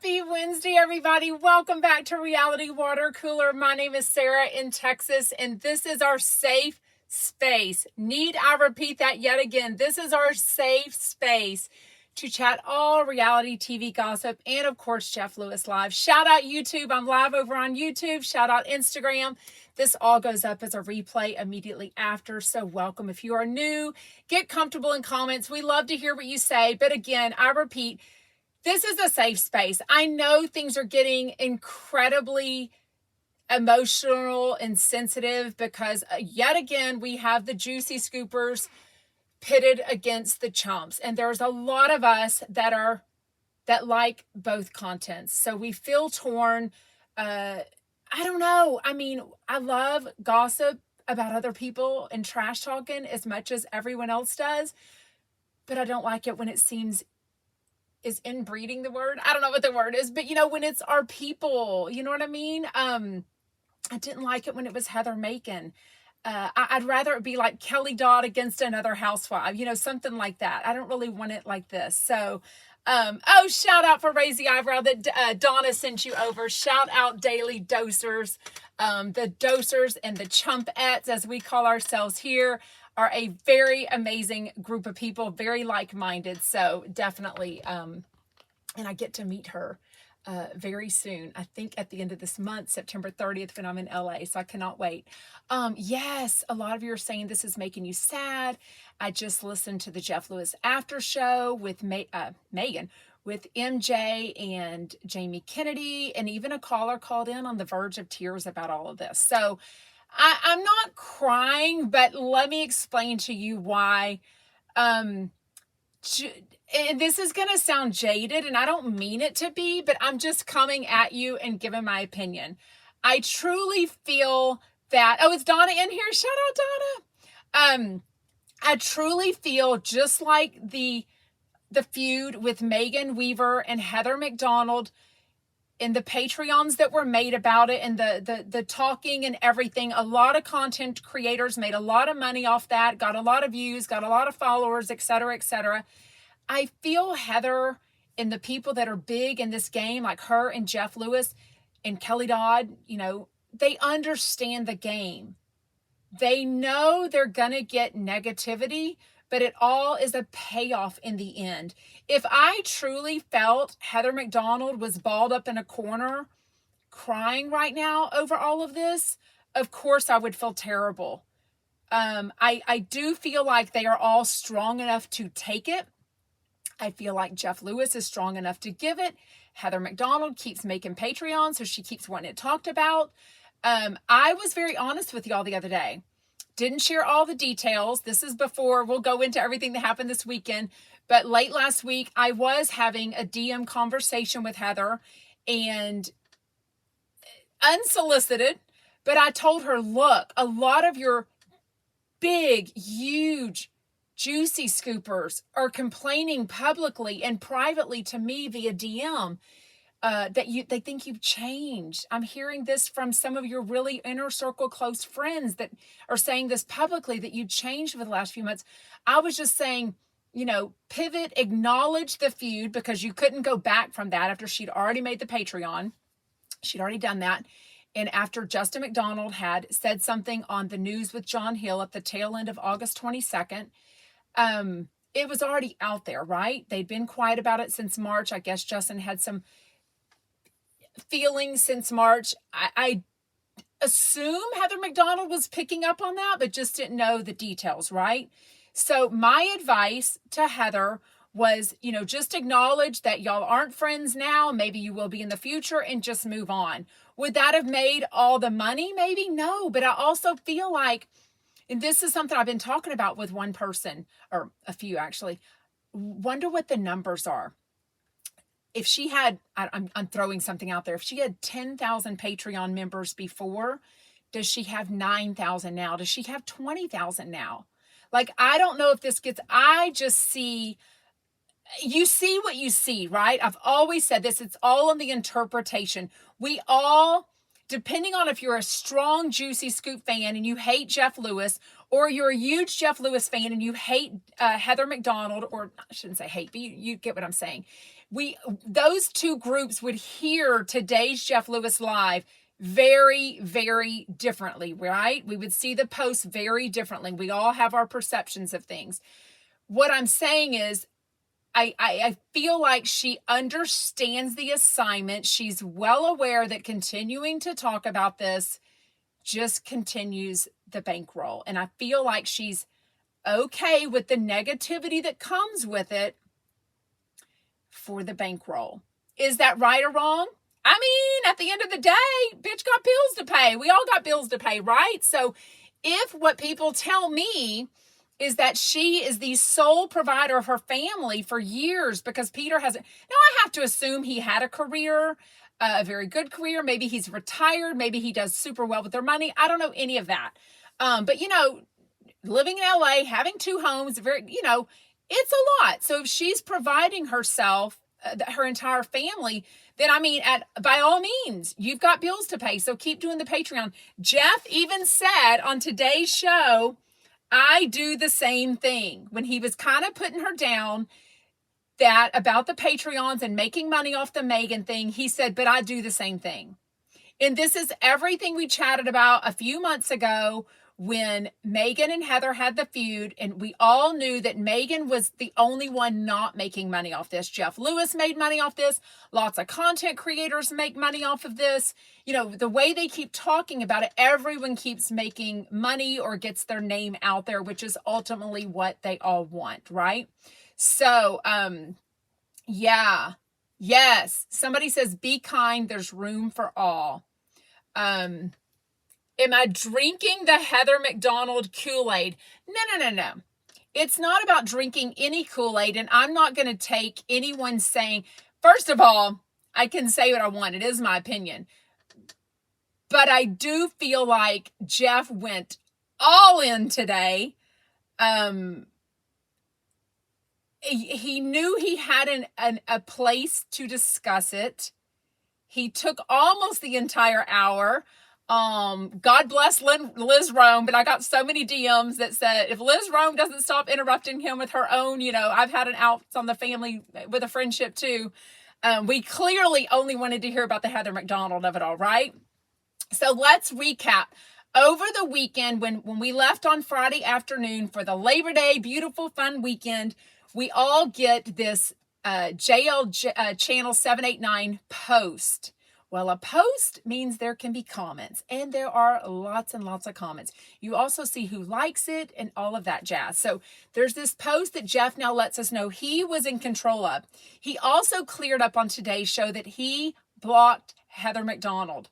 Happy Wednesday, everybody. Welcome back to Reality Water Cooler. My name is Sarah in Texas, and this is our safe space. Need I repeat that yet again? This is our safe space to chat all reality TV gossip and, of course, Jeff Lewis Live. Shout out YouTube. I'm live over on YouTube. Shout out Instagram. This all goes up as a replay immediately after, so welcome. If you are new, get comfortable in comments. We love to hear what you say, but again, I repeat, this is a safe space. I know things are getting incredibly emotional and sensitive because yet again, we have the Juicy Scoopers pitted against the Chumps. And there's a lot of us that like both contents. So we feel torn. I don't know. I mean, I love gossip about other people and trash talking as much as everyone else does, but I don't like it when it seems is inbreeding the word. I don't know what the word is, but when it's our people, you know what I mean? I didn't like it when it was Heather Macon. I'd rather it be like Kelly Dodd against another housewife, something like that. I don't really want it like this. So, shout out for Raise the Eyebrow that Donna sent you over. Shout out Daily Dosers. The Dosers and the Chumpettes, as we call ourselves here, are a very amazing group of people, very like-minded. So definitely, and I get to meet her very soon. I think at the end of this month, September 30th, when I'm in LA. So I cannot wait. Yes, a lot of you are saying this is making you sad. I just listened to the Jeff Lewis after show with Megan, with MJ and Jamie Kennedy, and even a caller called in on the verge of tears about all of this. So I'm not crying, but let me explain to you why. And this is going to sound jaded, and I don't mean it to be, but I'm just coming at you and giving my opinion. I truly feel that, it's Donna in here. Shout out Donna. I truly feel just like the feud with Megan Weaver and Heather McDonald, and the Patreons that were made about it, and the talking and everything. A lot of content creators made a lot of money off that, got a lot of views, got a lot of followers, etc., etc. I feel Heather and the people that are big in this game, like her and Jeff Lewis and Kelly Dodd, they understand the game. They know they're going to get negativity, but it all is a payoff in the end. If I truly felt Heather McDonald was balled up in a corner crying right now over all of this, of course I would feel terrible. I do feel like they are all strong enough to take it. I feel like Jeff Lewis is strong enough to give it. Heather McDonald keeps making Patreon, so she keeps wanting it talked about. I was very honest with y'all the other day. Didn't share all the details. This is before we'll go into everything that happened this weekend. But late last week, I was having a DM conversation with Heather, and unsolicited, but I told her, look, a lot of your big, huge, juicy scoopers are complaining publicly and privately to me via DM. They think you've changed. I'm hearing this from some of your really inner circle close friends that are saying this publicly, that you changed over the last few months. I was just saying, pivot, acknowledge the feud, because you couldn't go back from that after she'd already made the Patreon. She'd already done that. And after Justin McDonald had said something on the news with John Hill at the tail end of August 22nd, it was already out there, right? They'd been quiet about it since March. I guess Justin had some feelings since March. I assume Heather McDonald was picking up on that, but just didn't know the details, right? So my advice to Heather was, just acknowledge that y'all aren't friends now. Maybe you will be in the future, and just move on. Would that have made all the money? Maybe no, but I also feel like, and this is something I've been talking about with one person, or a few actually, wonder what the numbers are. If she had, I'm throwing something out there, if she had 10,000 Patreon members before, does she have 9,000 now? Does she have 20,000 now? Like, I don't know if this gets, I just see, you see what you see, right? I've always said this, it's all in the interpretation. We all, depending on if you're a strong Juicy Scoop fan and you hate Jeff Lewis, or you're a huge Jeff Lewis fan and you hate Heather McDonald, or I shouldn't say hate, but you get what I'm saying. Those two groups would hear today's Jeff Lewis live very, very differently, right? We would see the posts very differently. We all have our perceptions of things. What I'm saying is, I feel like she understands the assignment. She's well aware that continuing to talk about this just continues the bankroll. And I feel like she's okay with the negativity that comes with it for the bankroll. Is that right or wrong? I mean, at the end of the day, bitch got bills to pay. We all got bills to pay, right? So if what people tell me is that she is the sole provider of her family for years because Peter hasn't. Now, I have to assume he had a career, a very good career. Maybe he's retired. Maybe he does super well with their money. I don't know any of that. But, living in LA, having 2 homes, it's a lot. So if she's providing herself, her entire family, then by all means, you've got bills to pay. So keep doing the Patreon. Jeff even said on today's show, I do the same thing. When he was kind of putting her down that about the Patreons and making money off the Meghan thing, he said, but I do the same thing. And this is everything we chatted about a few months ago when Meghan and Heather had the feud, and we all knew that Meghan was the only one not making money off this. Jeff Lewis made money off this. Lots of content creators make money off of this. The way they keep talking about it, everyone keeps making money or gets their name out there, which is ultimately what they all want, right? So, yeah. Yes. Somebody says, be kind. There's room for all. Am I drinking the Heather McDonald Kool-Aid? No. It's not about drinking any Kool-Aid, and I'm not going to take anyone saying, first of all, I can say what I want. It is my opinion. But I do feel like Jeff went all in today. He knew he had a place to discuss it. He took almost the entire hour. God bless Liz Rome, but I got so many DMs that said, if Liz Rome doesn't stop interrupting him with her own, I've had an out on the family with a friendship too. We clearly only wanted to hear about the Heather McDonald of it all, right? So let's recap. Over the weekend, when we left on Friday afternoon for the Labor Day, beautiful, fun weekend, we all get this JL Channel 789 post. Well, a post means there can be comments, and there are lots and lots of comments. You also see who likes it and all of that jazz. So there's this post that Jeff now lets us know he was in control of. He also cleared up on today's show that he blocked Heather McDonald.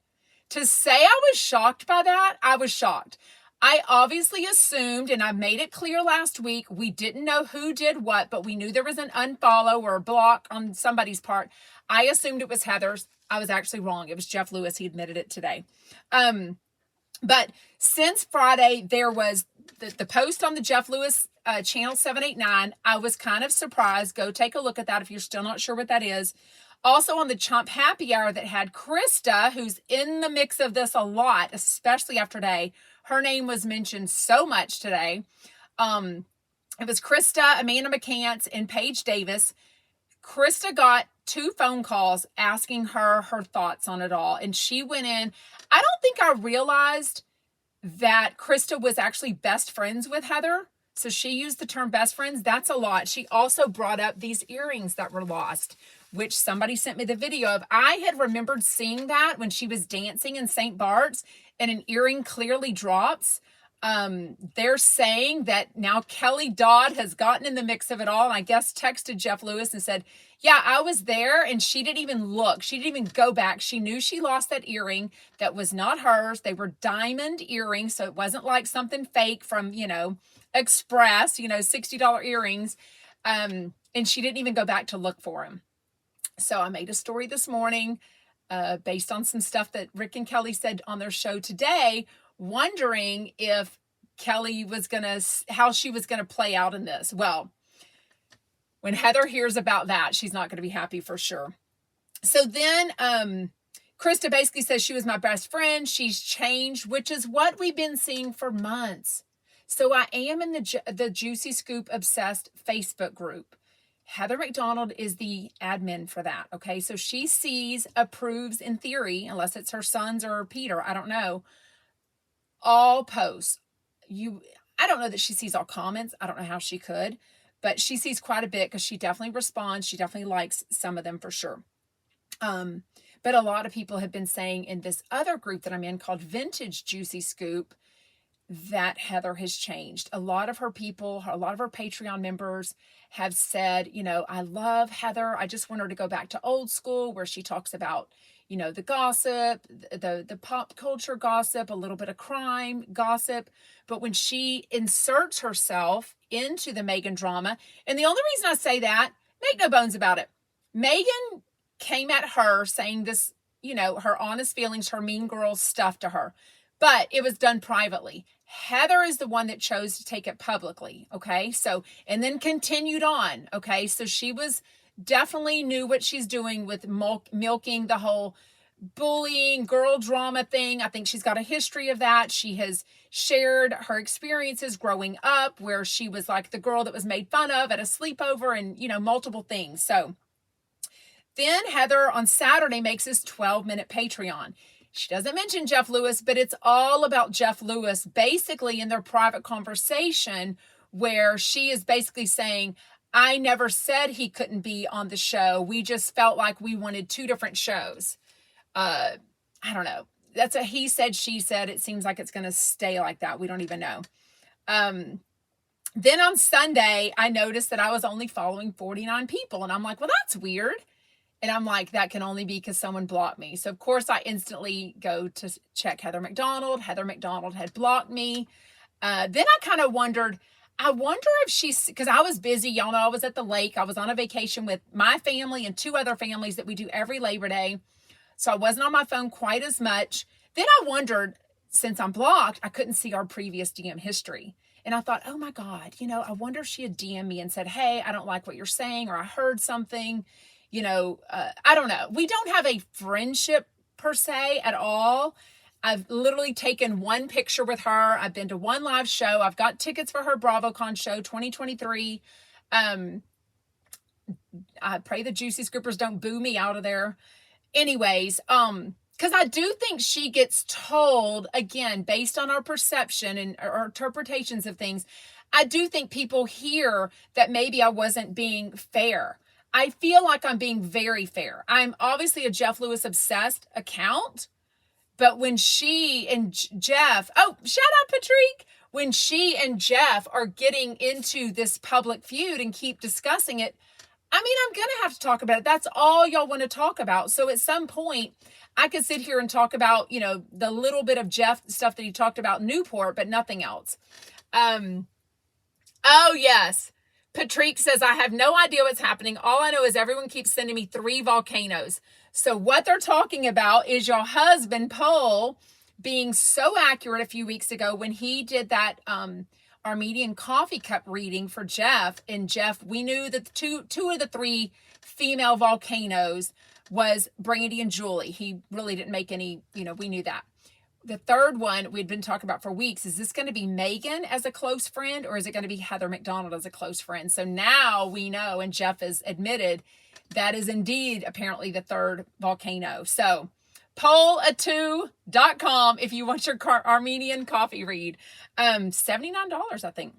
To say I was shocked by that, I was shocked. I obviously assumed, and I made it clear last week, we didn't know who did what, but we knew there was an unfollow or a block on somebody's part. I assumed it was Heather's. I was actually wrong. It was Jeff Lewis. He admitted it today. But since Friday, there was the post on the Jeff Lewis Channel 789. I was kind of surprised. Go take a look at that if you're still not sure what that is. Also on the Chump Happy Hour that had Krista, who's in the mix of this a lot, especially after today. Her name was mentioned so much today. It was Krista, Amanda McCants, and Paige Davis. Krista got 2 phone calls asking her thoughts on it all. And she went in. I don't think I realized that Krista was actually best friends with Heather. So she used the term best friends. That's a lot. She also brought up these earrings that were lost, which somebody sent me the video of. I had remembered seeing that when she was dancing in St. Bart's and an earring clearly drops. They're saying that now Kelly Dodd has gotten in the mix of it all. And I guess texted Jeff Lewis and said, yeah, I was there, and she didn't even look. She didn't even go back. She knew she lost that earring. That was not hers. They were diamond earrings. So it wasn't like something fake from, Express, $60 earrings. And she didn't even go back to look for them. So I made a story this morning, based on some stuff that Rick and Kelly said on their show today, wondering if Kelly was how she was going to play out in this. Well, when Heather hears about that, she's not going to be happy for sure. So then Krista basically says she was my best friend. She's changed, which is what we've been seeing for months. So I am in the Juicy Scoop Obsessed Facebook group. Heather McDonald is the admin for that. Okay. So she sees, approves in theory, unless it's her sons or Peter, I don't know, all posts. I don't know that she sees all comments. I don't know how she could, but she sees quite a bit because she definitely responds. She definitely likes some of them for sure. But a lot of people have been saying in this other group that I'm in called Vintage Juicy Scoop that Heather has changed. A lot of her people, a lot of her Patreon members have said, I love Heather. I just want her to go back to old school where she talks about, the gossip, the pop culture gossip, a little bit of crime gossip. But when she inserts herself into the Megan drama, and the only reason I say that, make no bones about it, Megan came at her saying this, her honest feelings, her mean girl stuff to her, but it was done privately. Heather is the one that chose to take it publicly. Okay. So, and then continued on. Okay. So she was definitely knew what she's doing with milking the whole bullying girl drama thing. I think she's got a history of that. She has shared her experiences growing up where she was like the girl that was made fun of at a sleepover and, multiple things. So then Heather on Saturday makes this 12-minute Patreon. She doesn't mention Jeff Lewis, but it's all about Jeff Lewis, basically in their private conversation where she is basically saying, I never said he couldn't be on the show. We just felt like we wanted two different shows. I don't know. That's a he said, she said. It seems like it's going to stay like that. We don't even know. Then on Sunday, I noticed that I was only following 49 people. And I'm like, well, that's weird. And I'm like, that can only be because someone blocked me. So, of course, I instantly go to check Heather McDonald. Heather McDonald had blocked me. Then I kind of wondered, I wonder if she's, because I was busy. Y'all know I was at the lake. I was on a vacation with my family and two other families that we do every Labor Day. So I wasn't on my phone quite as much. Then I wondered, since I'm blocked, I couldn't see our previous DM history. And I thought, oh my God, I wonder if she had DM'd me and said, hey, I don't like what you're saying, or I heard something. I don't know. We don't have a friendship per se at all. I've literally taken one picture with her. I've been to one live show. I've got tickets for her BravoCon show 2023. I pray the Juicy Scoopers don't boo me out of there. Anyways, because I do think she gets told, again, based on our perception and our interpretations of things, I do think people hear that maybe I wasn't being fair. I feel like I'm being very fair. I'm obviously a Jeff Lewis obsessed account, but when she and Jeff, oh, shout out Patrick, when she and Jeff are getting into this public feud and keep discussing it, I mean, I'm going to have to talk about it. That's all y'all want to talk about. So at some point, I could sit here and talk about, the little bit of Jeff stuff that he talked about in Newport, but nothing else. Oh, yes. Patrick says, I have no idea what's happening. All I know is everyone keeps sending me 3 volcanoes. So what they're talking about is your husband, Paul, being so accurate a few weeks ago when he did that Armenian coffee cup reading for Jeff. And Jeff, we knew that two of the 3 female volcanoes was Brandy and Julie. He really didn't make any, we knew that. The third one we'd been talking about for weeks, is this going to be Megan as a close friend, or is it going to be Heather McDonald as a close friend? So now we know, and Jeff has admitted, that is indeed apparently the third volcano. So pollatu.com if you want your Armenian coffee read. $79, I think.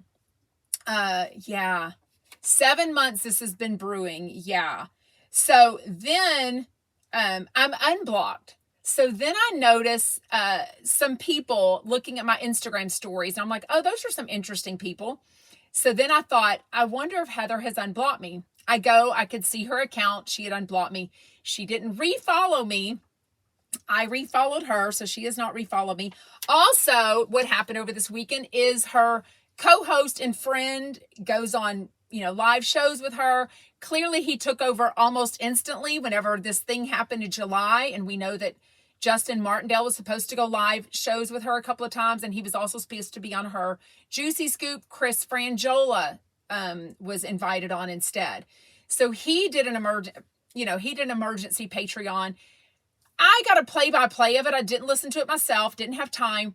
Yeah. 7 months this has been brewing. Yeah. So then I'm unblocked. So then I notice some people looking at my Instagram stories. And I'm like, oh, those are some interesting people. So then I thought, I wonder if Heather has unblocked me. I could see her account. She had unblocked me. She didn't refollow me. I refollowed her, so she has not refollowed me. Also, what happened over this weekend is her co-host and friend goes on, live shows with her. Clearly, he took over almost instantly whenever this thing happened in July. And we know that Justin Martindale was supposed to go live shows with her a couple of times. And he was also supposed to be on her Juicy Scoop. Chris Frangiola was invited on instead. So he did an emergency Patreon. I got a play-by-play of it. I didn't listen to it myself. Didn't have time.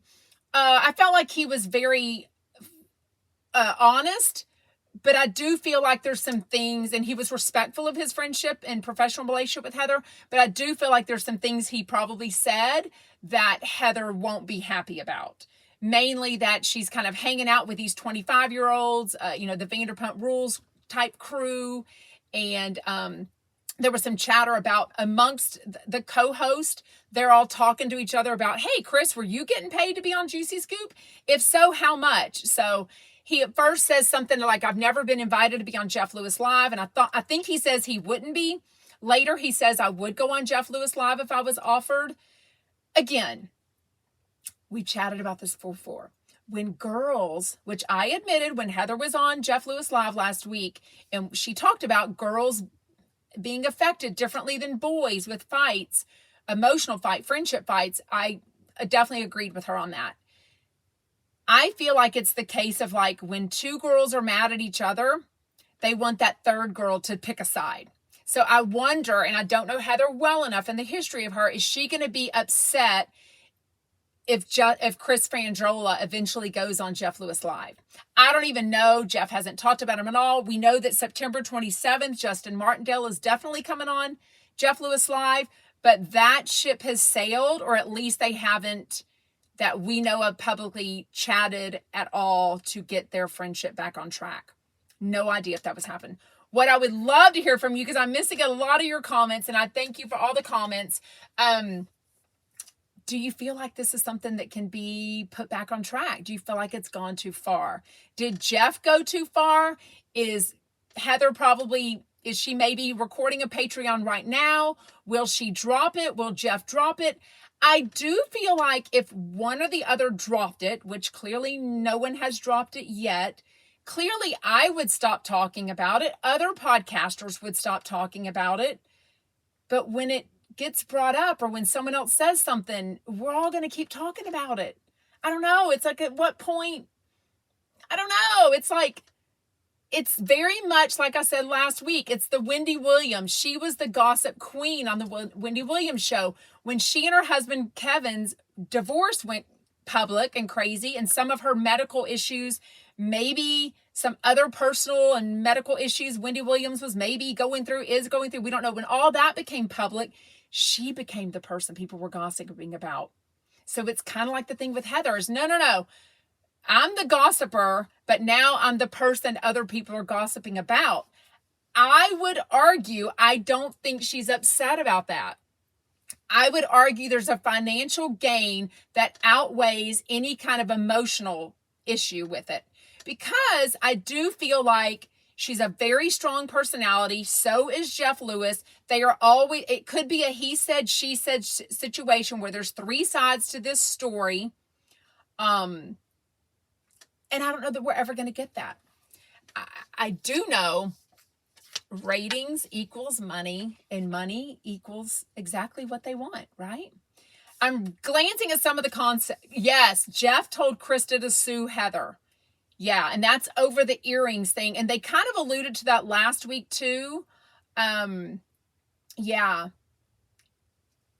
I felt like he was very honest, but I do feel like there's some things, and he was respectful of his friendship and professional relationship with Heather, but I do feel like there's some things he probably said that Heather won't be happy about. Mainly that she's kind of hanging out with these 25-year-olds, the Vanderpump Rules type crew. And there was some chatter about amongst the co-host. They're all talking to each other about, hey, Chris, were you getting paid to be on Juicy Scoop? If so, how much? So he at first says something like, I've never been invited to be on Jeff Lewis Live. And I think he says he wouldn't be. Later, he says, I would go on Jeff Lewis Live if I was offered. Again, we chatted about this before. When girls, which I admitted when Heather was on Jeff Lewis Live last week, and she talked about girls being affected differently than boys with fights, emotional fight, friendship fights, I definitely agreed with her on that. I feel like it's the case of like when two girls are mad at each other, they want that third girl to pick a side. So I wonder, and I don't know Heather well enough in the history of her, is she going to be upset if Chris Frangiola eventually goes on Jeff Lewis Live? I don't even know. Jeff hasn't talked about him at all. We know that September 27th, Justin Martindale is definitely coming on Jeff Lewis Live, but that ship has sailed, or at least they haven't, that we know of, publicly chatted at all to get their friendship back on track. No idea if that was happening. What I would love to hear from you, because I'm missing a lot of your comments, and I thank you for all the comments. Do you feel like this is something that can be put back on track? Do you feel like it's gone too far? Did Jeff go too far? Is Heather is she maybe recording a Patreon right now? Will she drop it? Will Jeff drop it? I do feel like if one or the other dropped it, which clearly no one has dropped it yet, clearly I would stop talking about it. Other podcasters would stop talking about it. But when it gets brought up, or when someone else says something, we're all going to keep talking about it. I don't know. It's like, at what point? I don't know. It's like, it's very much like I said last week. It's the Wendy Williams. She was the gossip queen on the Wendy Williams show. When she and her husband Kevin's divorce went public and crazy, and some of her medical issues, maybe some other personal and medical issues Wendy Williams was maybe going through, is going through, we don't know. When all that became public, she became the person people were gossiping about. So it's kind of like the thing with Heather is, no. I'm the gossiper, but now I'm the person other people are gossiping about. I would argue, I don't think she's upset about that. I would argue there's a financial gain that outweighs any kind of emotional issue with it. Because I do feel like she's a very strong personality. So is Jeff Lewis. They are always, it could be a he said, she said situation where there's three sides to this story. And I don't know that we're ever going to get that. I do know ratings equals money, and money equals exactly what they want, right? I'm glancing at some of the concepts. Yes, Jeff told Krista to sue Heather. Yeah, and that's over the earrings thing. And they kind of alluded to that last week too. Yeah.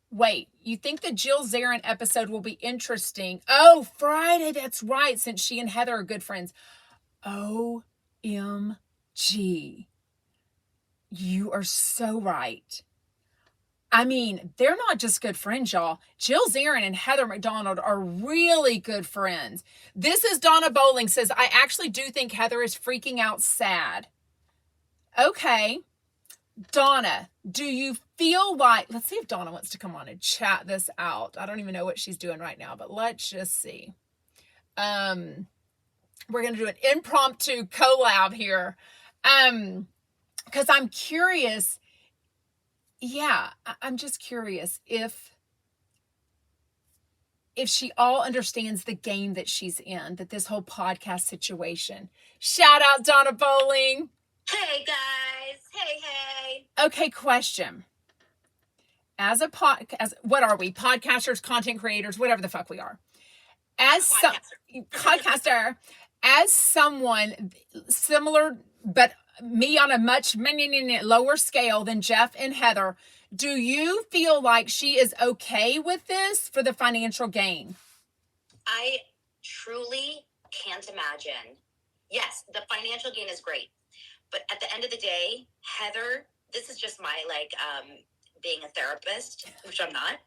Wait, you think the Jill Zarin episode will be interesting? Oh, Friday, that's right, since she and Heather are good friends. OMG. You are so right. I mean, they're not just good friends, y'all. Jill Zarin and Heather McDonald are really good friends. This is Donna Bowling says, I actually do think Heather is freaking out sad. Okay. Donna, do you feel like, let's see if Donna wants to come on and chat this out. I don't even know what she's doing right now, but let's just see. We're going to do an impromptu collab here. Because I'm curious. Yeah, I'm just curious if she all understands the game that she's in, that this whole podcast situation. Shout out Donna Bowling. Hey guys. Hey. Okay, question. As what are we? Podcasters, content creators, whatever the fuck we are. As podcaster, as someone similar, but me on a much lower scale than Jeff and Heather, do you feel like she is okay with this for the financial gain? I truly can't imagine yes, the financial gain is great. But at the end of the day, Heather, this is just my being a therapist, which I'm not.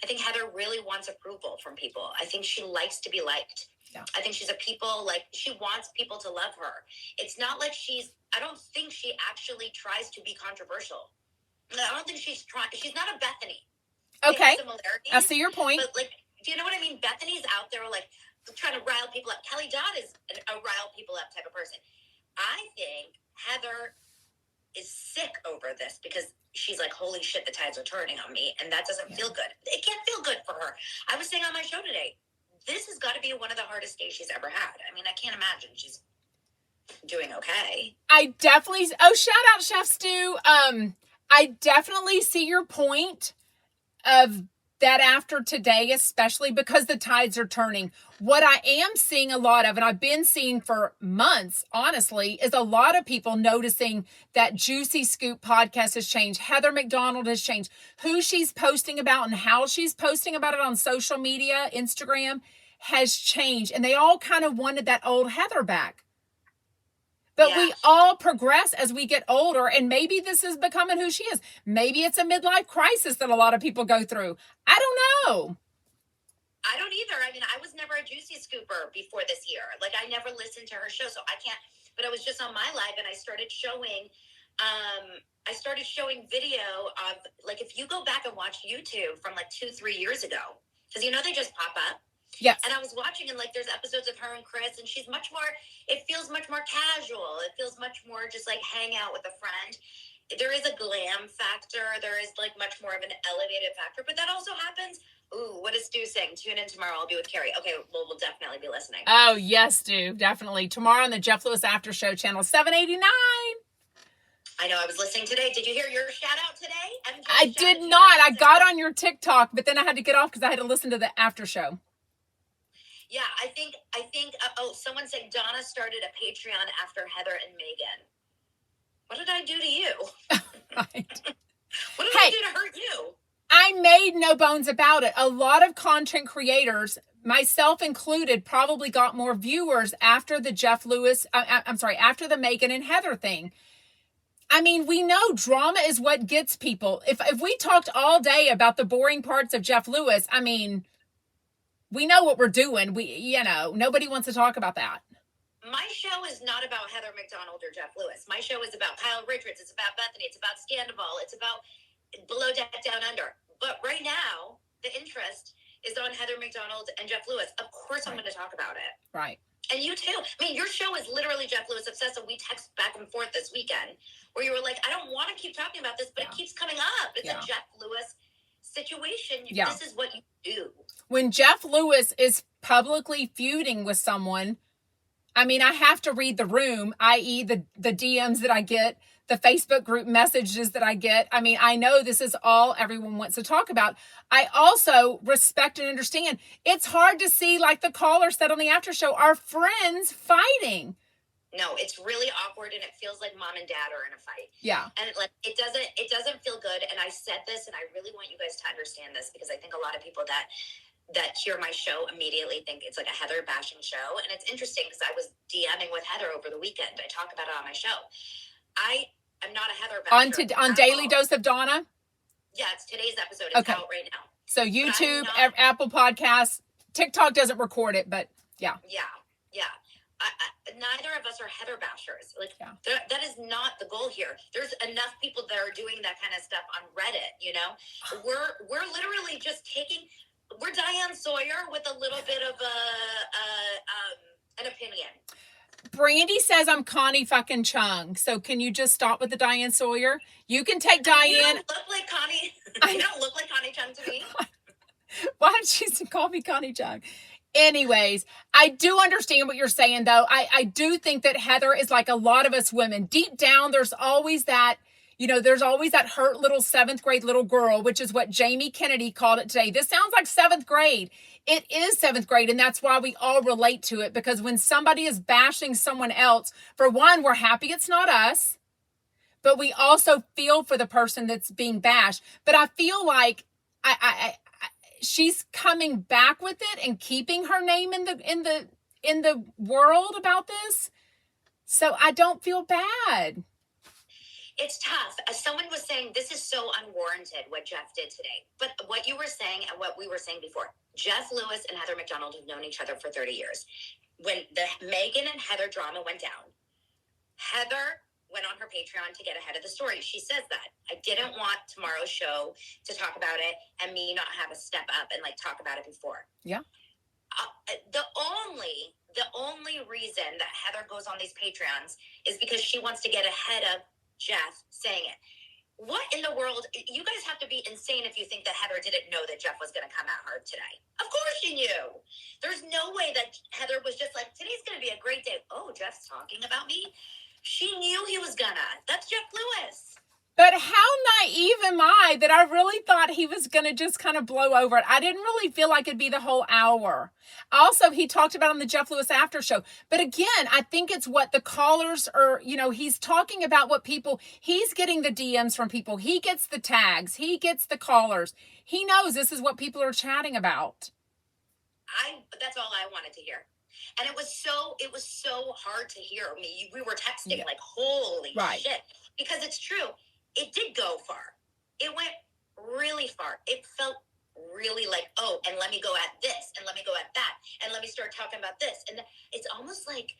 I think Heather really wants approval from people. I think she likes to be liked. Yeah. I think she's she wants people to love her. It's not like I don't think she actually tries to be controversial. I don't think she's not a Bethany. Okay. I see your point. But do you know what I mean? Bethany's out there trying to rile people up. Kelly Dodd is a rile people up type of person. I think Heather is sick over this because she's like, holy shit, the tides are turning on me. And that doesn't feel good. It can't feel good for her. I was saying on my show today, this has got to be one of the hardest days she's ever had. I mean, I can't imagine she's doing okay. I definitely, shout out Chef Stu. I definitely see your point of that after today, especially because the tides are turning. What I am seeing a lot of, and I've been seeing for months, honestly, is a lot of people noticing that Juicy Scoop podcast has changed. Heather McDonald has changed. Who she's posting about and how she's posting about it on social media, Instagram, has changed. And they all kind of wanted that old Heather back. But we all progress as we get older, and maybe this is becoming who she is. Maybe it's a midlife crisis that a lot of people go through. I don't know. I don't either. I mean, I was never a Juicy Scooper before this year. I never listened to her show, so I can't. But I was just on my live, and I started showing video of, if you go back and watch YouTube from 2-3 years ago, because they just pop up. Yes. And I was watching, and there's episodes of her and Chris, and she's much more, it feels much more casual. It feels much more just hang out with a friend. There is a glam factor. There is much more of an elevated factor, but that also happens. Ooh, what is Stu saying? Tune in tomorrow. I'll be with Carrie. Okay, well, we'll definitely be listening. Oh, yes, Stu, definitely. Tomorrow on the Jeff Lewis After Show, channel 789. I know, I was listening today. Did you hear your shout out today? I did not. I got on your TikTok, but then I had to get off because I had to listen to the after show. Yeah, I think, someone said Donna started a Patreon after Heather and Megan. What did I do to you? Right. What did I do to hurt you? I made no bones about it. A lot of content creators, myself included, probably got more viewers after the Jeff Lewis, after the Megan and Heather thing. I mean, we know drama is what gets people. If we talked all day about the boring parts of Jeff Lewis, I mean, we know what we're doing. Nobody wants to talk about that. My show is not about Heather McDonald or Jeff Lewis. My show is about Kyle Richards. It's about Bethany. It's about Scandal. It's about Below Deck Down Under. But right now, the interest is on Heather McDonald and Jeff Lewis. Of course, I'm going to talk about it. Right. And you too. I mean, your show is literally Jeff Lewis obsessed. And we text back and forth this weekend where you were like, I don't want to keep talking about this, but it keeps coming up. It's a Jeff Lewis situation. Yeah. This is what you do. When Jeff Lewis is publicly feuding with someone, I mean, I have to read the room, i.e. the DMs that I get, the Facebook group messages that I get. I mean, I know this is all everyone wants to talk about. I also respect and understand it's hard to see, like the caller said on the after show, our friends fighting. No, it's really awkward, and it feels like mom and dad are in a fight. Yeah. And it doesn't feel good. And I said this, and I really want you guys to understand this, because I think a lot of people that hear my show immediately think it's like a Heather bashing show. And it's interesting because I was DMing with Heather over the weekend. I talk about it on my show. I'm not a Heather basher. On Daily Dose of Donna? Yeah, it's today's episode. It's out right now. So YouTube, Apple Podcasts, TikTok doesn't record it, but yeah. Yeah. Neither of us are Heather bashers. That is not the goal here. There's enough people that are doing that kind of stuff on Reddit, We're literally just we're Diane Sawyer with a little bit of an opinion. Brandy says I'm Connie fucking Chung. So can you just stop with the Diane Sawyer? You can take Diane. You don't look like Connie. You don't look like Connie Chung to me. Why don't you call me Connie Chung? Anyways, I do understand what you're saying, though. I do think that Heather is like a lot of us women. Deep down, there's always that, there's always that hurt little 7th grade little girl, which is what Jamie Kennedy called it today. This sounds like 7th grade. It is 7th grade, and that's why we all relate to it, because when somebody is bashing someone else, for one, we're happy it's not us, but we also feel for the person that's being bashed. But I feel like she's coming back with it and keeping her name in the world about this. So I don't feel bad. It's tough. As someone was saying, this is so unwarranted what Jeff did today. But what you were saying and what we were saying before, Jeff Lewis and Heather McDonald have known each other for 30 years. When the Megan and Heather drama went down, Heather went on her Patreon to get ahead of the story. She says that. I didn't want tomorrow's show to talk about it and me not have a step up and like talk about it before. Yeah. The only reason that Heather goes on these Patreons is because she wants to get ahead of Jeff saying it. What in the world? You guys have to be insane if you think that Heather didn't know that Jeff was going to come at her today. Of course she knew. There's no way that Heather was just like, today's going to be a great day. Oh, Jeff's talking about me. She knew he was gonna. That's Jeff Lewis. But how naive am I that I really thought he was going to just kind of blow over it. I didn't really feel like it'd be the whole hour. Also, he talked about on the Jeff Lewis after show. But again, I think it's what the callers are, he's talking about what people, he's getting the DMs from people. He gets the tags. He gets the callers. He knows this is what people are chatting about. That's all I wanted to hear. And it was so hard to hear. I mean, we were texting like, holy shit. Because it's true. It did go far. It went really far. It felt really like, oh, and let me go at this, and let me go at that, and let me start talking about this. And it's almost like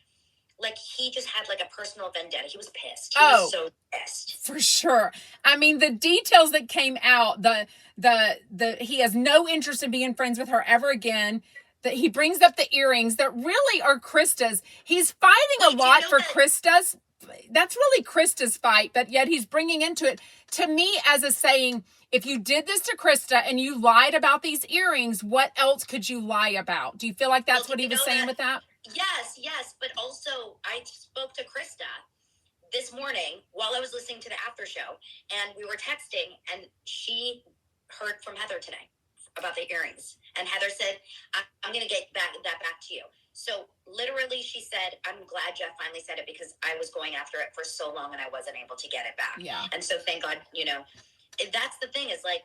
he just had like a personal vendetta. He was pissed. He was so pissed. For sure. I mean, the details that came out, he has no interest in being friends with her ever again. That he brings up the earrings that really are Krista's. He's fighting a lot for Krista's. That's really Krista's fight, but yet he's bringing into it, to me, as a saying, if you did this to Krista and you lied about these earrings, what else could you lie about? Do you feel like that's what he was saying with that? Yes. But also, I spoke to Krista this morning while I was listening to the after show, and we were texting, and she heard from Heather today about the earrings. And Heather said, I'm going to get that back to you. So literally she said, I'm glad Jeff finally said it because I was going after it for so long and I wasn't able to get it back. Yeah. And so thank God, that's the thing is like,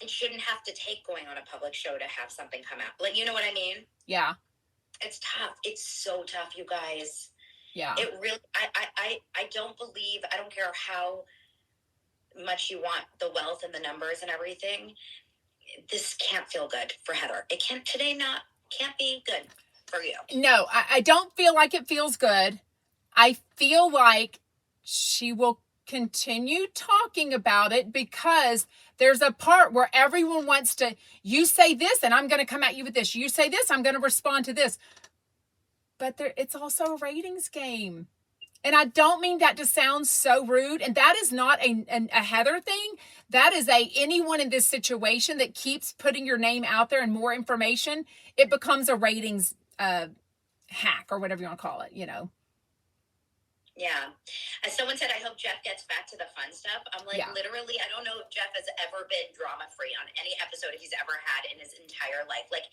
it shouldn't have to take going on a public show to have something come out. Like, you know what I mean? Yeah. It's tough. It's so tough, you guys. Yeah. It really, I don't believe, I don't care how much you want the wealth and the numbers and everything. This can't feel good for Heather. It can't be good for you. No, I don't feel like it feels good. I feel like she will continue talking about it because there's a part where everyone wants to, you say this and I'm going to come at you with this. You say this, I'm going to respond to this. But it's also a ratings game. And I don't mean that to sound so rude. And that is not a Heather thing. That is anyone in this situation that keeps putting your name out there and more information, it becomes a ratings hack or whatever you want to call it, Yeah. As someone said, I hope Jeff gets back to the fun stuff. I'm like, literally, I don't know if Jeff has ever been drama-free on any episode he's ever had in his entire life. Like,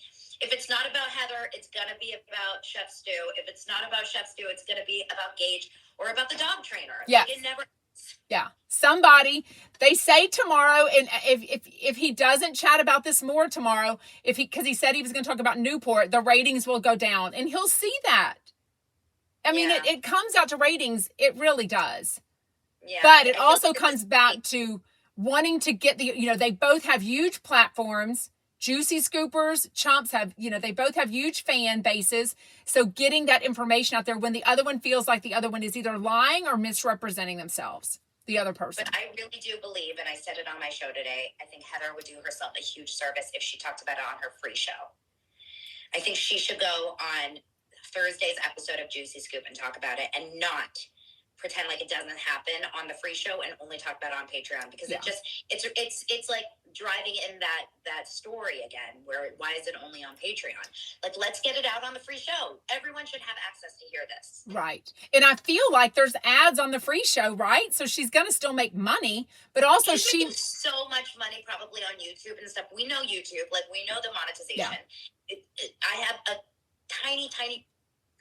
if it's not about Heather, it's going to be about Chef Stu. If it's not about Chef Stu, it's going to be about Gage or about the dog trainer. Yeah. Like, it never... Yeah. Somebody, they say tomorrow, and if he doesn't chat about this more tomorrow, because he said he was going to talk about Newport, the ratings will go down, and he'll see that. I mean, it comes out to ratings. It really does. Yeah. But it also comes back to wanting to get they both have huge platforms. Juicy Scoopers Chumps have, they both have huge fan bases. So getting that information out there when the other one feels like the other one is either lying or misrepresenting themselves, the other person. But I really do believe, and I said it on my show today, I think Heather would do herself a huge service if she talked about it on her free show. I think she should go on Thursday's episode of Juicy Scoop and talk about it and not pretend like it doesn't happen on the free show and only talk about it on Patreon because it's like driving in that story again where why is it only on Patreon? Like, let's get it out on the free show. Everyone should have access to hear this. Right. And I feel like there's ads on the free show, right? So she's going to still make money, but also she's so much money probably on YouTube and stuff. We know YouTube, like we know the monetization. Yeah. I have a tiny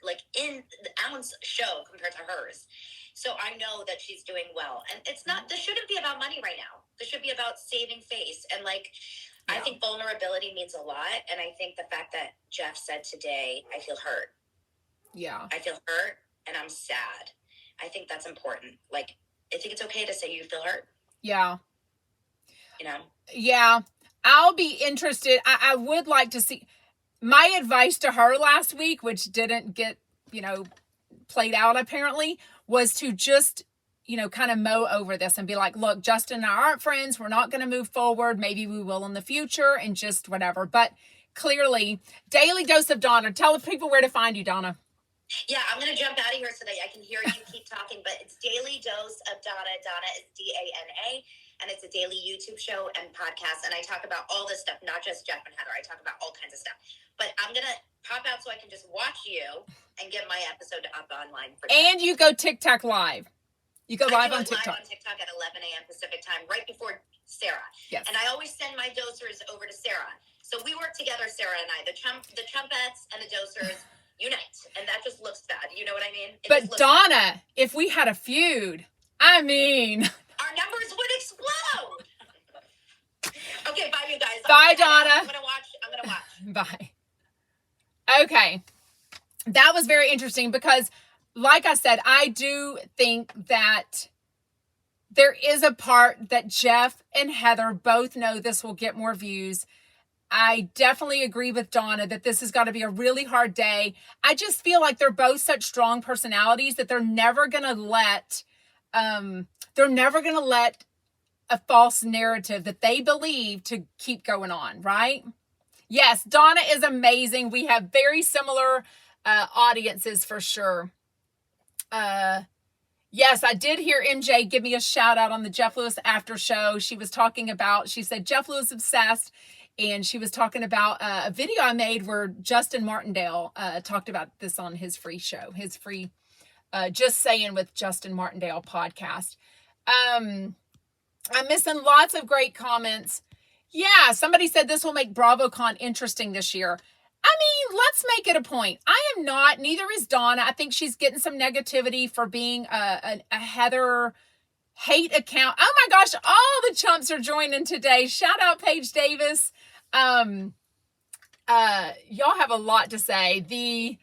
like in the ounce show compared to hers. So I know that she's doing well. And this shouldn't be about money right now. This should be about saving face. And I think vulnerability means a lot. And I think the fact that Jeff said today, I feel hurt. Yeah. I feel hurt and I'm sad. I think that's important. Like, I think it's okay to say you feel hurt. Yeah. You know? Yeah. I'll be interested. I would like to see my advice to her last week, which didn't get, played out apparently, was to just, kind of mow over this and be like, look, Justin and I aren't friends. We're not going to move forward. Maybe we will in the future and just whatever. But clearly, Daily Dose of Donna. Tell the people where to find you, Donna. Yeah, I'm going to jump out of here so that I can hear you keep talking, but it's Daily Dose of Donna. Donna is Dana, and it's a daily YouTube show and podcast, and I talk about all this stuff, not just Jeff and Heather. I talk about all kinds of stuff. But I'm going to pop out so I can just watch you and get my episode up online. And you go TikTok live. You go live on TikTok. Live on TikTok at 11 a.m. Pacific time, right before Sarah. Yes. And I always send my dosers over to Sarah. So we work together, Sarah and I, the Chumpettes and the dosers unite, and that just looks bad. You know what I mean? But Donna, if we had a feud, I mean, our numbers would explode. Okay, bye, you guys. Bye, Donna. I'm gonna watch. Bye. Okay, that was very interesting because, like I said, I do think that there is a part that Jeff and Heather both know this will get more views. I definitely agree with Donna that this has got to be a really hard day. I just feel like they're both such strong personalities that they're never going to let a false narrative that they believe to keep going on, right? Yes, Donna is amazing. We have very similar audiences for sure. Yes, I did hear MJ give me a shout out on the Jeff Lewis after show. She said Jeff Lewis obsessed. And she was talking about a video I made where Justin Martindale talked about this on his free show, his free Just Saying with Justin Martindale podcast. I'm missing lots of great comments. Yeah, somebody said this will make BravoCon interesting this year. I mean, let's make it a point. I am not, neither is Donna. I think she's getting some negativity for being a Heather hate account. Oh my gosh, all the chumps are joining today. Shout out Paige Davis. Y'all have a lot to say. The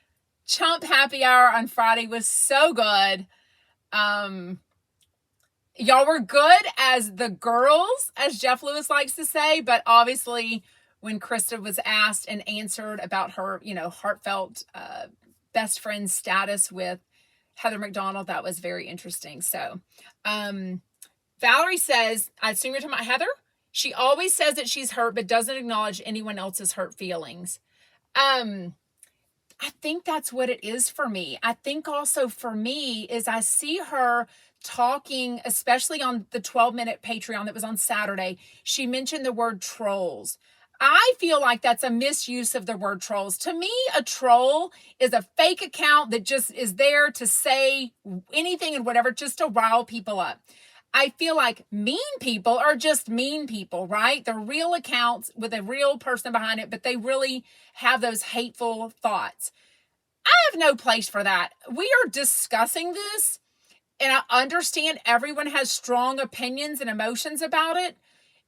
chump happy hour on Friday was so good. Y'all were good as the girls, as Jeff Lewis likes to say, but obviously when Krista was asked and answered about her, heartfelt best friend status with Heather McDonald, that was very interesting. So, Valerie says, I assume you're talking about Heather? She always says that she's hurt, but doesn't acknowledge anyone else's hurt feelings. I think that's what it is for me. I think also for me is I see her talking, especially on the 12-minute Patreon that was on Saturday. She mentioned the word trolls. I feel like that's a misuse of the word trolls. To me, a troll is a fake account that just is there to say anything and whatever, just to rile people up. I feel like mean people are just mean people, right? They're real accounts with a real person behind it, but they really have those hateful thoughts. I have no place for that. We are discussing this, and I understand everyone has strong opinions and emotions about it.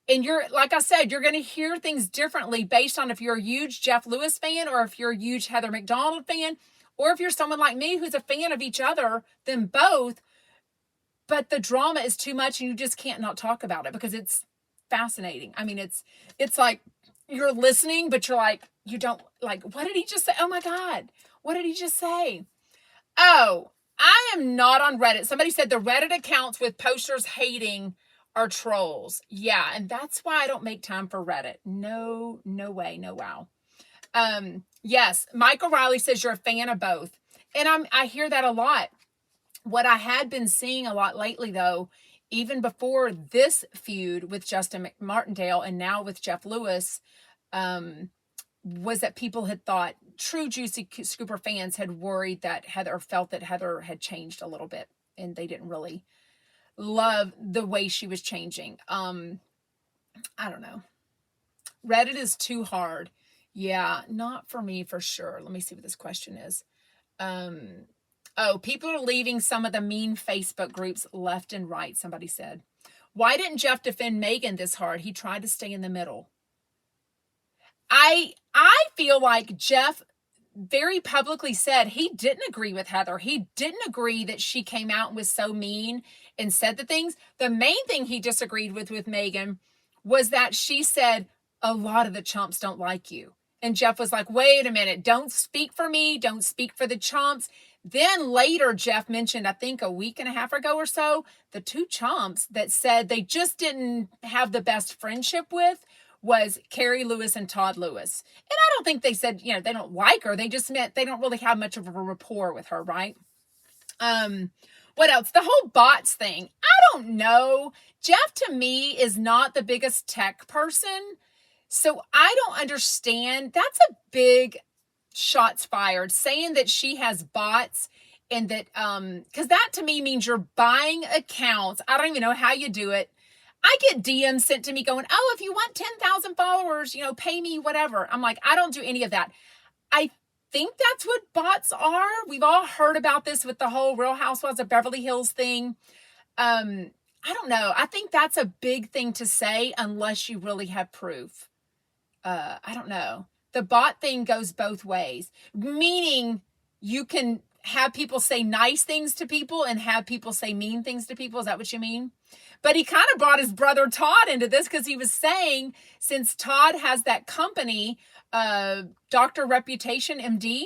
And like I said, you're going to hear things differently based on if you're a huge Jeff Lewis fan or if you're a huge Heather McDonald fan, or if you're someone like me who's a fan of each other, then both. But the drama is too much and you just can't not talk about it because it's fascinating. I mean, it's like you're listening, but you're like, you don't like, what did he just say? Oh my God, what did he just say? Oh, I am not on Reddit. Somebody said the Reddit accounts with posters hating are trolls. Yeah, and that's why I don't make time for Reddit. No way, no wow. Yes, Mike O'Reilly says you're a fan of both. And I hear that a lot. What I had been seeing a lot lately, though, even before this feud with Justin Martindale and now with Jeff Lewis, was that people had thought, true Juicy Scooper fans had worried that felt that Heather had changed a little bit and they didn't really love the way she was changing. I don't know. Reddit is too hard. Yeah, not for me for sure. Let me see what this question is. People are leaving some of the mean Facebook groups left and right, somebody said. Why didn't Jeff defend Megan this hard? He tried to stay in the middle. I feel like Jeff very publicly said he didn't agree with Heather. He didn't agree that she came out and was so mean and said the things. The main thing he disagreed with Megan was that she said, a lot of the chumps don't like you. And Jeff was like, wait a minute, don't speak for me. Don't speak for the chumps. Then later, Jeff mentioned, I think a week and a half ago or so, the two chumps that said they just didn't have the best friendship with was Carrie Lewis and Todd Lewis. And I don't think they said, you know, they don't like her. They just meant they don't really have much of a rapport with her, right? What else? The whole bots thing. I don't know. Jeff, to me, is not the biggest tech person. So I don't understand. That's a big shots fired saying that she has bots and that, because that to me means you're buying accounts. I don't even know how you do it. I get DMs sent to me going, oh, if you want 10,000 followers, you know, pay me whatever. I'm like, I don't do any of that. I think that's what bots are. We've all heard about this with the whole Real Housewives of Beverly Hills thing. I don't know. I think that's a big thing to say unless you really have proof. I don't know. The bot thing goes both ways, meaning you can have people say nice things to people and have people say mean things to people. Is that what you mean? But he kind of brought his brother Todd into this because he was saying, since Todd has that company, Dr. Reputation MD,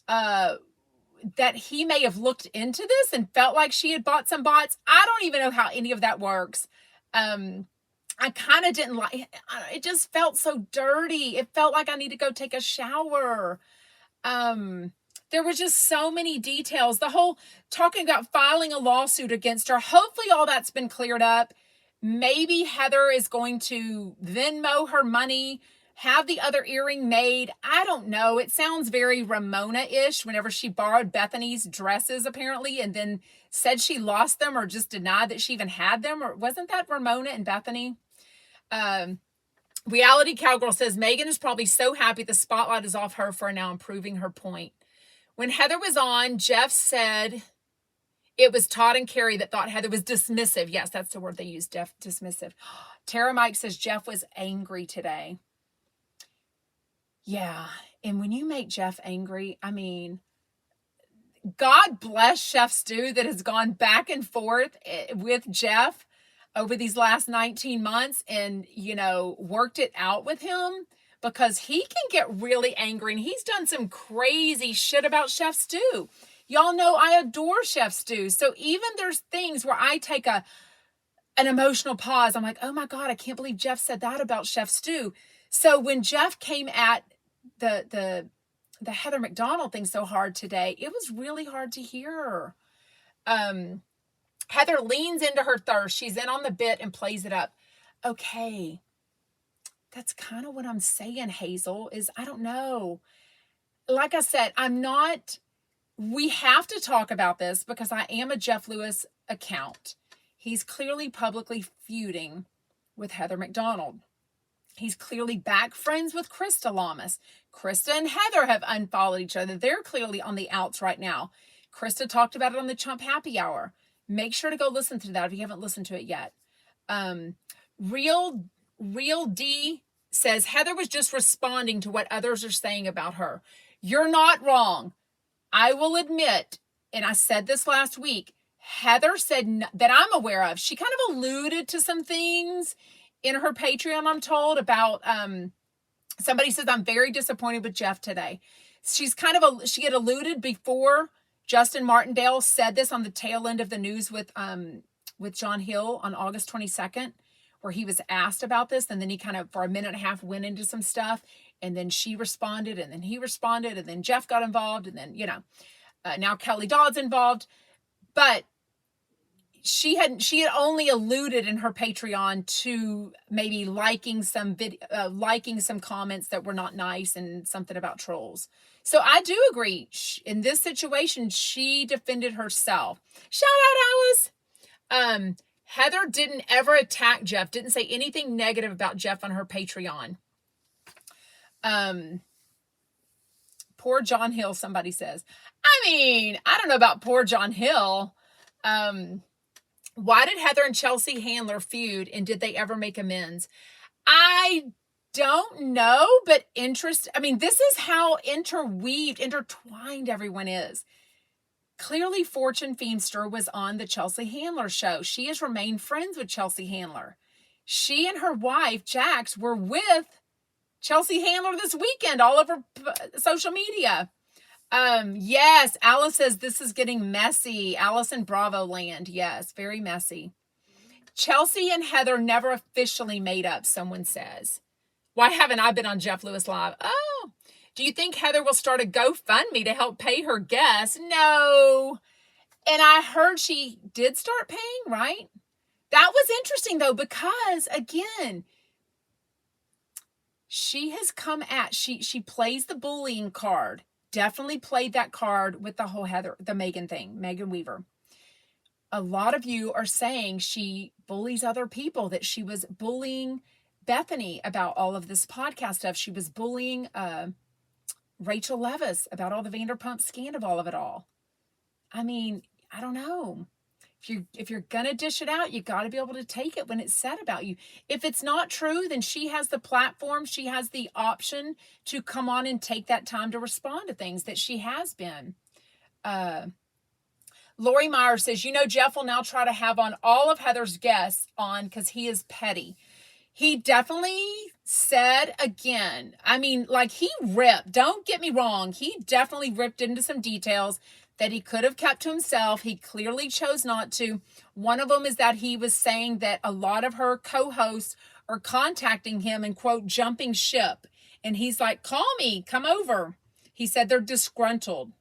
that he may have looked into this and felt like she had bought some bots. I don't even know how any of that works. I kind of didn't like it. Just felt so dirty. It felt like I need to go take a shower. There were just so many details. The whole talking about filing a lawsuit against her. Hopefully all that's been cleared up. Maybe Heather is going to Venmo her money, have the other earring made. I don't know. It sounds very Ramona-ish whenever she borrowed Bethany's dresses, apparently, and then said she lost them or just denied that she even had them. Or wasn't that Ramona and Bethany? Reality Cowgirl says, Megan is probably so happy the spotlight is off her for now improving her point. When Heather was on, Jeff said it was Todd and Carrie that thought Heather was dismissive. Yes, that's the word they used, Jeff, dismissive. Tara Mike says Jeff was angry today. Yeah, and when you make Jeff angry, I mean, God bless Chef Stu that has gone back and forth with Jeff over these last 19 months and, you know, worked it out with him. Because he can get really angry and he's done some crazy shit about Chef Stu. Y'all know I adore Chef Stu. So even there's things where I take an emotional pause. I'm like, oh my God, I can't believe Jeff said that about Chef Stu. So when Jeff came at the Heather McDonald thing so hard today, it was really hard to hear. Heather leans into her thirst. She's in on the bit and plays it up. Okay. That's kind of what I'm saying, Hazel, is I don't know. Like I said, we have to talk about this because I am a Jeff Lewis account. He's clearly publicly feuding with Heather McDonald. He's clearly back friends with Krista Lamas. Krista and Heather have unfollowed each other. They're clearly on the outs right now. Krista talked about it on the Chump Happy Hour. Make sure to go listen to that if you haven't listened to it yet. Real D says Heather was just responding to what others are saying about her. You're not wrong. I will admit, and I said this last week, Heather said that I'm aware of. She kind of alluded to some things in her Patreon, I'm told, about somebody says I'm very disappointed with Jeff today. She had alluded before Justin Martindale said this on the tail end of the news with John Hill on August 22nd. Where he was asked about this, and then he kind of, for a minute and a half, went into some stuff, and then she responded, and then he responded, and then Jeff got involved, and then, you know, now Kelly Dodd's involved, but she had only alluded in her Patreon to maybe liking some comments that were not nice and something about trolls. So I do agree. In this situation, she defended herself. Shout out, Alice. Heather didn't ever attack Jeff, didn't say anything negative about Jeff on her Patreon. Poor John Hill, somebody says. I mean, I don't know about poor John Hill. Why did Heather and Chelsea Handler feud, and did they ever make amends? I don't know, but I mean, this is how intertwined everyone is. Clearly, Fortune Feimster was on the Chelsea Handler show. She has remained friends with Chelsea Handler. She and her wife, Jax, were with Chelsea Handler this weekend all over social media. Yes, Alice says this is getting messy. Alice in Bravo land. Yes, very messy. Chelsea and Heather never officially made up, someone says. Why haven't I been on Jeff Lewis Live? Oh, do you think Heather will start a GoFundMe to help pay her guests? No. And I heard she did start paying, right? That was interesting, though, because, again, she has come at, she plays the bullying card. Definitely played that card with the whole the Megan thing, Megan Weaver. A lot of you are saying she bullies other people, that she was bullying Bethany about all of this podcast stuff. She was bullying Rachel Leviss about all the Vanderpump scandal of it all. I mean, I don't know. If you're going to dish it out, you got to be able to take it when it's said about you. If it's not true, then she has the platform. She has the option to come on and take that time to respond to things that she has been. Lori Meyer says, Jeff will now try to have on all of Heather's guests on because he is petty. He definitely said again, I mean, like he ripped, don't get me wrong. He definitely ripped into some details that he could have kept to himself. He clearly chose not to. One of them is that he was saying that a lot of her co-hosts are contacting him and, quote, jumping ship. And he's like, call me, come over. He said they're disgruntled.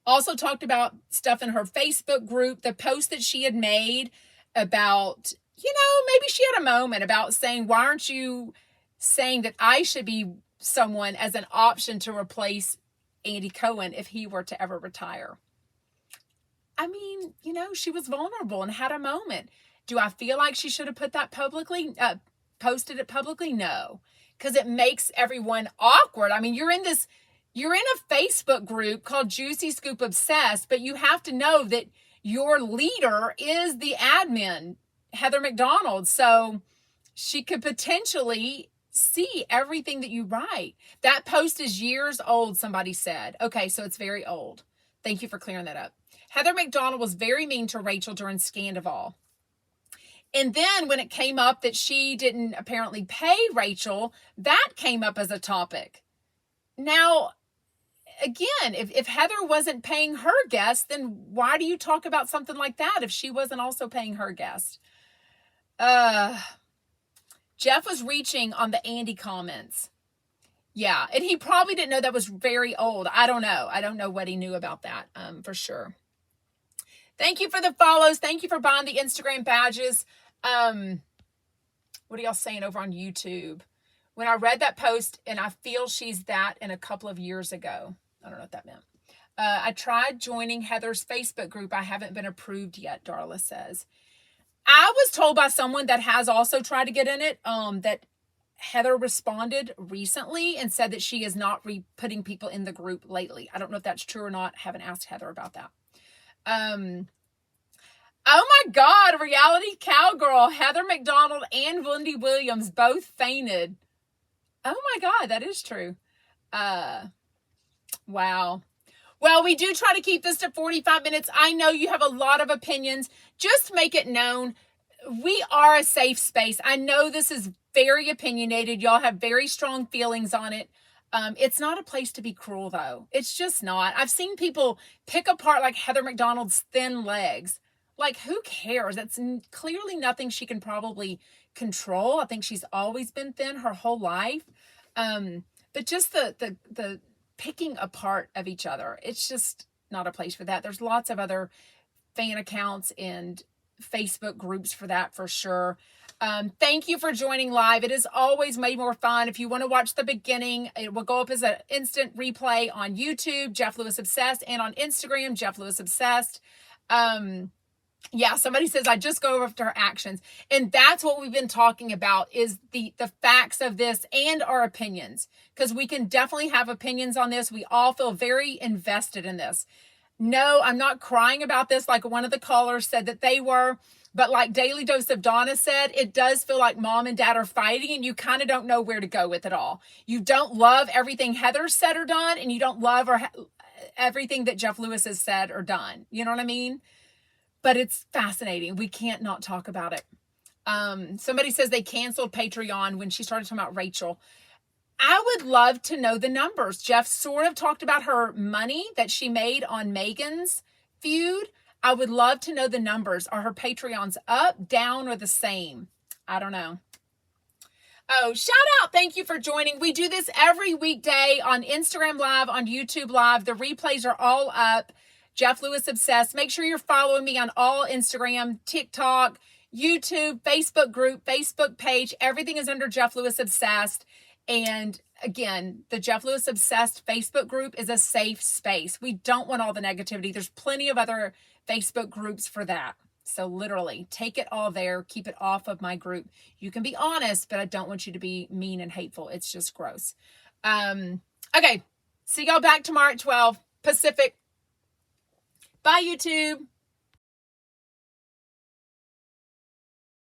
Also talked about stuff in her Facebook group, the post that she had made about, maybe she had a moment about saying, why aren't you saying that I should be someone as an option to replace Andy Cohen if he were to ever retire? I mean, she was vulnerable and had a moment. Do I feel like she should have put that publicly, posted it publicly? No, because it makes everyone awkward. I mean, you're in a Facebook group called Juicy Scoop Obsessed, but you have to know that your leader is the admin, Heather McDonald. So she could potentially see everything that you write. That post is years old, somebody said. Okay, so it's very old. Thank you for clearing that up. Heather McDonald was very mean to Rachel during Scandival. And then when it came up that she didn't apparently pay Rachel, that came up as a topic. Now, again, if Heather wasn't paying her guests, then why do you talk about something like that if she wasn't also paying her guests? Jeff was reaching on the Andy comments. Yeah, and he probably didn't know that was very old. I don't know. I don't know what he knew about that for sure. Thank you for the follows. Thank you for buying the Instagram badges. What are y'all saying over on YouTube? When I read that post, and I feel she's that in a couple of years ago. I don't know what that meant. I tried joining Heather's Facebook group. I haven't been approved yet, Darla says. I was told by someone that has also tried to get in it that Heather responded recently and said that she is not putting people in the group lately. I don't know if that's true or not. Haven't asked Heather about that. Oh my God, reality cowgirl, Heather McDonald and Wendy Williams both fainted. Oh my God, that is true. Wow. Well, we do try to keep this to 45 minutes. I know you have a lot of opinions. Just make it known. We are a safe space. I know this is very opinionated. Y'all have very strong feelings on it. It's not a place to be cruel, though. It's just not. I've seen people pick apart like Heather McDonald's thin legs. Like, who cares? That's clearly nothing she can probably control. I think she's always been thin her whole life. But just the picking apart of each other, it's just not a place for that. There's lots of other fan accounts and Facebook groups for that for sure. Thank you for joining live. It is always way more fun. If you want to watch the beginning, it will go up as an instant replay on YouTube, Jeff Lewis Obsessed, and on Instagram, Jeff Lewis Obsessed. Yeah, somebody says, I just go over to her actions. And that's what we've been talking about is the facts of this and our opinions. Because we can definitely have opinions on this. We all feel very invested in this. No, I'm not crying about this like one of the callers said that they were. But like Daily Dose of Donna said, it does feel like mom and dad are fighting and you kind of don't know where to go with it all. You don't love everything Heather said or done, and you don't love everything that Jeff Lewis has said or done. You know what I mean? But it's fascinating. We can't not talk about it. Somebody says they canceled Patreon when she started talking about Rachel. I would love to know the numbers. Jeff sort of talked about her money that she made on Megan's feud. I would love to know the numbers. Are her Patreons up, down, or the same? I don't know. Oh, shout out. Thank you for joining. We do this every weekday on Instagram Live, on YouTube Live. The replays are all up. Jeff Lewis Obsessed. Make sure you're following me on all Instagram, TikTok, YouTube, Facebook group, Facebook page. Everything is under Jeff Lewis Obsessed. And again, the Jeff Lewis Obsessed Facebook group is a safe space. We don't want all the negativity. There's plenty of other Facebook groups for that. So literally, take it all there. Keep it off of my group. You can be honest, but I don't want you to be mean and hateful. It's just gross. Okay. See y'all back tomorrow at 12 Pacific. Bye, YouTube.